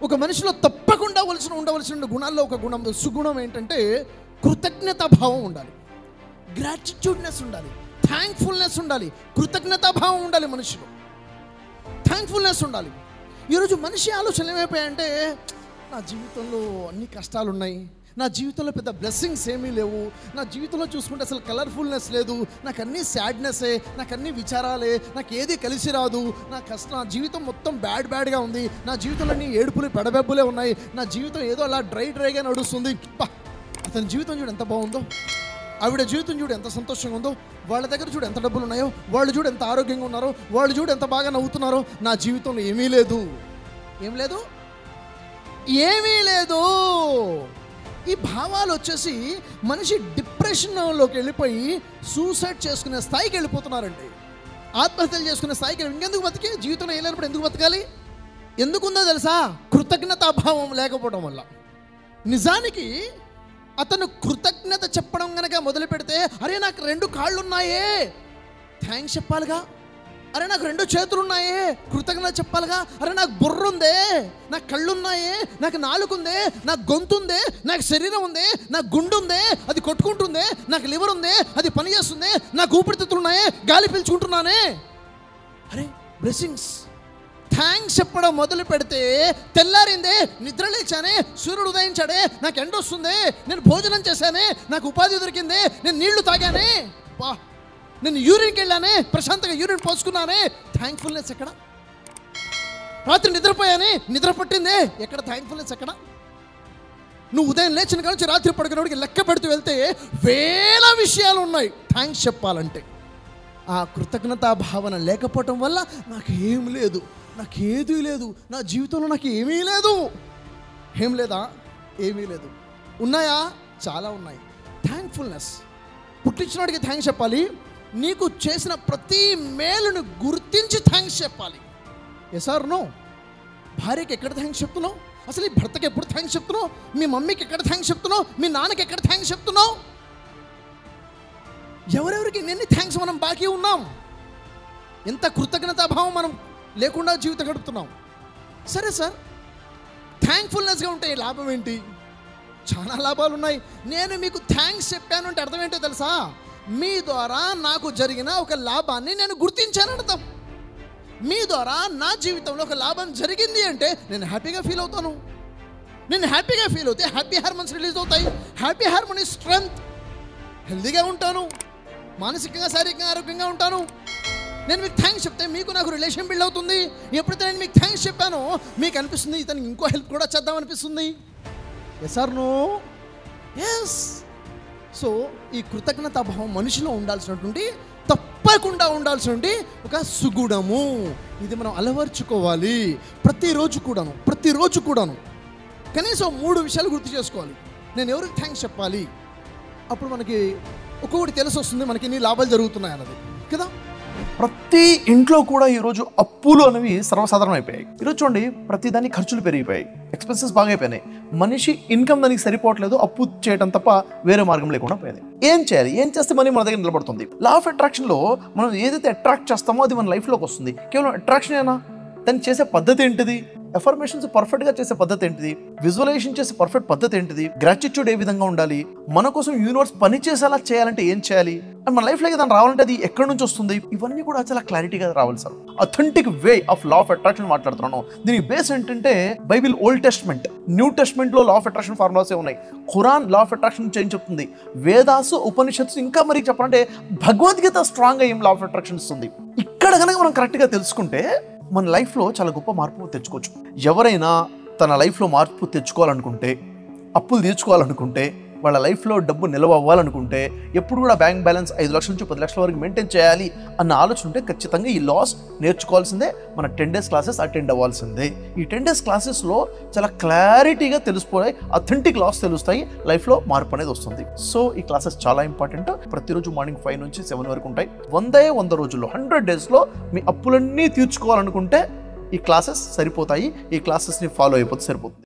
ఒక మనిషిలో తప్పకుండా ఉండవలసిన గుణాల్లో ఒక గుణం, సుగుణం ఏంటంటే కృతజ్ఞతా భావం ఉండాలి, గ్రాటిట్యూడ్నెస్ ఉండాలి, థ్యాంక్ఫుల్నెస్ ఉండాలి, కృతజ్ఞతా భావం ఉండాలి మనిషిలో, థ్యాంక్ఫుల్నెస్ ఉండాలి. ఈరోజు మనిషి ఆలోచనలు ఏమైపోయాయంటే, నా జీవితంలో అన్ని కష్టాలు ఉన్నాయి, నా జీవితంలో పెద్ద బ్లెస్సింగ్స్ ఏమీ లేవు, నా జీవితంలో చూసుకుంటే అసలు కలర్ఫుల్నెస్ లేదు, నాకు అన్నీ సాడ్నెస్సే, నాకు అన్ని విచారాలే, నాకు ఏది కలిసి రాదు, నా జీవితం మొత్తం బ్యాడ్గా ఉంది, నా జీవితంలో అన్ని ఏడుపులు పెడబెబ్బులే ఉన్నాయి, నా జీవితం ఏదో అలా డ్రైగా నడుస్తుంది. అతని జీవితం చూడు ఎంత బాగుందో, ఆవిడ జీవితం చూడు ఎంత సంతోషంగా ఉందో, వాళ్ళ దగ్గర చూడు ఎంత డబ్బులు ఉన్నాయో, వాళ్ళు చూడు ఎంత ఆరోగ్యంగా ఉన్నారో, వాళ్ళు చూడు ఎంత బాగా నవ్వుతున్నారో, నా జీవితంలో ఏమీ లేదు. ఏమీ లేదు. ఈ భావాలు వచ్చేసి మనిషి డిప్రెషన్లోకి వెళ్ళిపోయి సూసైడ్ చేసుకునే స్థాయికి వెళ్ళిపోతున్నారండి, ఆత్మహత్యలు చేసుకునే స్థాయికి. ఇంకెందుకు బతికి, జీవితంలో ఏలేనప్పుడు ఎందుకు బతకాలి? ఎందుకుందో తెలుసా? కృతజ్ఞతాభావం లేకపోవడం వల్ల. నిజానికి అతను కృతజ్ఞత చెప్పడం కనుక మొదలు పెడితే, అరే నాకు 2 కాళ్ళు ఉన్నాయే, థ్యాంక్స్ చెప్పాలిగా. అరే నాకు 2 చేతులు ఉన్నాయే, కృతజ్ఞత చెప్పాలిగా. అరే నాకు బుర్ర ఉందే, నాకు కళ్ళు ఉన్నాయే, నాకు నాలుక ఉందే, నాకు గొంతు ఉందే, నాకు శరీరం ఉందే, నాకు గుండె ఉందే, అది కొట్టుకుంటుందే, నాకు లివర్ ఉందే, అది పనిచేస్తుంది, నాకు ఊపిరితిత్తులు ఉన్నాయే, గాలి పీల్చుకుంటున్నానే. అరే బ్లెస్సింగ్స్. థ్యాంక్స్ చెప్పడం మొదలు పెడితే తెల్లారిందే, నిద్ర లేచానే, సూర్యుడు ఉదయించాడే, నాకు ఎండ వస్తుంది, నేను భోజనం చేశానే, నాకు ఉపాధి దొరికిందే, నేను నీళ్లు తాగానే, నేను యూరిన్కి వెళ్ళానే, ప్రశాంతంగా యూరిన్ పోసుకున్నానే, థ్యాంక్ఫుల్నెస్ ఎక్కడ? రాత్రి నిద్రపోయానే, నిద్ర పట్టిందే, ఎక్కడ థ్యాంక్ఫుల్నెస్ ఎక్కడ? నువ్వు ఉదయం లేచిన కాడ నుంచి రాత్రి పడుకునేవాడికి లెక్క పెడుతూ వెళ్తే వేల విషయాలు ఉన్నాయి థ్యాంక్స్ చెప్పాలంటే. ఆ కృతజ్ఞతా భావన లేకపోవటం వల్ల నాకేం లేదు, నాకేదీ లేదు, నా జీవితంలో నాకు ఏమీ లేదు. ఏం లేదా? ఏమీ లేదు. ఉన్నాయా? చాలా ఉన్నాయి. థ్యాంక్ఫుల్నెస్. పుట్టించినోడికి థ్యాంక్స్ చెప్పాలి, నీకు చేసిన ప్రతి మేలును గుర్తించి థ్యాంక్స్ చెప్పాలి. Yes or no? భార్యకి ఎక్కడ థ్యాంక్స్ చెప్తున్నావు? అసలు ఈ భర్తకి ఎప్పుడు థ్యాంక్స్ చెప్తున్నావు? మీ మమ్మీకి ఎక్కడ థ్యాంక్స్ చెప్తున్నావు? మీ నాన్నకి ఎక్కడ థ్యాంక్స్ చెప్తున్నావు? ఎవరెవరికి ఎన్ని థ్యాంక్స్ మనం బాకీ ఉన్నాం? ఎంత కృతజ్ఞతాభావం మనం లేకుండా జీవితం గడుపుతున్నాం. సరే సార్, థ్యాంక్ఫుల్నెస్గా ఉంటే లాభం ఏంటి? చాలా లాభాలు ఉన్నాయి. నేను మీకు థ్యాంక్స్ చెప్పాను అంటే అర్థం ఏంటో తెలుసా? మీ ద్వారా నాకు జరిగిన ఒక లాభాన్ని నేను గుర్తించాను అర్థం. మీ ద్వారా నా జీవితంలో ఒక లాభం జరిగింది అంటే నేను హ్యాపీగా ఫీల్ అవుతాను. నేను హ్యాపీగా ఫీల్ అవుతే హ్యాపీ హార్మోన్స్ రిలీజ్ అవుతాయి. Happy hormone is strength. హెల్దీగా ఉంటాను, మానసికంగా శారీరకంగా ఆరోగ్యంగా ఉంటాను. నేను మీకు థ్యాంక్స్ చెప్తే మీకు నాకు రిలేషన్ బిల్డ్ అవుతుంది. ఎప్పుడైతే నేను మీకు థ్యాంక్స్ చెప్పానో మీకు అనిపిస్తుంది ఇతనికి ఇంకో హెల్ప్ కూడా చేద్దాం అనిపిస్తుంది. Yes or no? Yes. So ఈ కృతజ్ఞతాభావం మనిషిలో ఉండాల్సినటువంటి, తప్పకుండా ఉండాల్సినటువంటి ఒక సుగుణము. ఇది మనం అలవర్చుకోవాలి ప్రతిరోజు కూడాను. కనీసం 3 విషయాలు గుర్తు చేసుకోవాలి. నేను ఎవరికి థ్యాంక్స్ చెప్పాలి? అప్పుడు మనకి ఒక్కొక్కటి తెలిసి వస్తుంది మనకి ఎన్ని లాభాలు జరుగుతున్నాయి అన్నది కదా. ప్రతి ఇంట్లో కూడా ఈరోజు అప్పులు అనేవి సర్వసాధారణం అయిపోయాయి. ఈరోజు చూడండి, ప్రతిదాన్ని ఖర్చులు పెరిగిపోయాయి, ఎక్స్పెన్సెస్ బాగా అయిపోయినాయి. మనిషి ఇన్కమ్ దానికి సరిపోవట్లేదు, అప్పు చేయడం తప్ప వేరే మార్గం లేకుండా పోయింది. ఏం చేయాలి? ఏం చేస్తే మనీ మన దగ్గర నిలబడుతుంది? లా ఆఫ్ అట్రాక్షన్లో మనం ఏదైతే అట్రాక్ట్ చేస్తామో అది మన లైఫ్లోకి వస్తుంది. కేవలం అట్రాక్షన్ ఏనా? దాన్ని చేసే పద్ధతి ఏంటిది? ఎఫర్మేషన్స్ పర్ఫెక్ట్గా చేసే పద్ధతి ఏంటిది? విజువలైజేషన్ చేసే పర్ఫెక్ట్ పద్ధతి ఏంటిది? గ్రాటిట్యూడ్ ఏ విధంగా ఉండాలి? మన కోసం యూనివర్స్ పని చేసేలా చేయాలంటే ఏం చేయాలి? అండ్ మన లైఫ్లోకి దాన్ని రావాలంటే అది ఎక్కడి నుంచి వస్తుంది? ఇవన్నీ కూడా చాలా క్లారిటీగా రావాలి sir. Authentic way of law of attraction మాట్లాడుతున్నాను. దీనికి బేస్ ఏంటంటే బైబిల్, ఓల్డ్ టెస్ట్మెంట్, న్యూ టెస్ట్మెంట్లో లా ఆఫ్ అట్రాక్షన్ ఫార్ములాసే ఉన్నాయి. ఖురాన్ లా ఆఫ్ అట్రాక్షన్ ఏం చెప్తుంది? వేదాసు, ఉపనిషత్తు, ఇంకా మరి చెప్పాలంటే భగవద్గీత స్ట్రాంగ్గా ఏం లా ఆఫ్ అట్రాక్షన్ ఇస్తుంది. ఇక్కడ కనుక మనం కరెక్ట్గా తెలుసుకుంటే మన లైఫ్లో చాలా గొప్ప మార్పు తెచ్చుకోవచ్చు. ఎవరైనా తన లైఫ్లో మార్పు తెచ్చుకోవాలనుకుంటే, అప్పులు తీర్చుకోవాలనుకుంటే, వాళ్ళ లైఫ్లో డబ్బు నిల్వ అవ్వాలనుకుంటే, ఎప్పుడు కూడా బ్యాంక్ బ్యాలెన్స్ 5 లక్షల నుంచి 10 లక్షల వరకు మెయింటైన్ చేయాలి అన్న ఆలోచన ఉంటే ఖచ్చితంగా ఈ లాస్ నేర్చుకోవాల్సిందే. మన 10 days క్లాసెస్ అటెండ్ అవ్వాల్సిందే. ఈ 10 days క్లాసెస్లో చాలా క్లారిటీగా తెలిసిపోయాయి, అథెంటిక్ లాస్ తెలుస్తాయి, లైఫ్లో మార్పు అనేది వస్తుంది. సో ఈ క్లాసెస్ చాలా ఇంపార్టెంట్. ప్రతిరోజు మార్నింగ్ 5 నుంచి 7 వరకు ఉంటాయి. 100 రోజుల్లో 100 daysలో మీ అప్పులన్నీ తీర్చుకోవాలనుకుంటే ఈ క్లాసెస్ సరిపోతాయి. ఈ క్లాసెస్ని ఫాలో అయిపోతే సరిపోతుంది.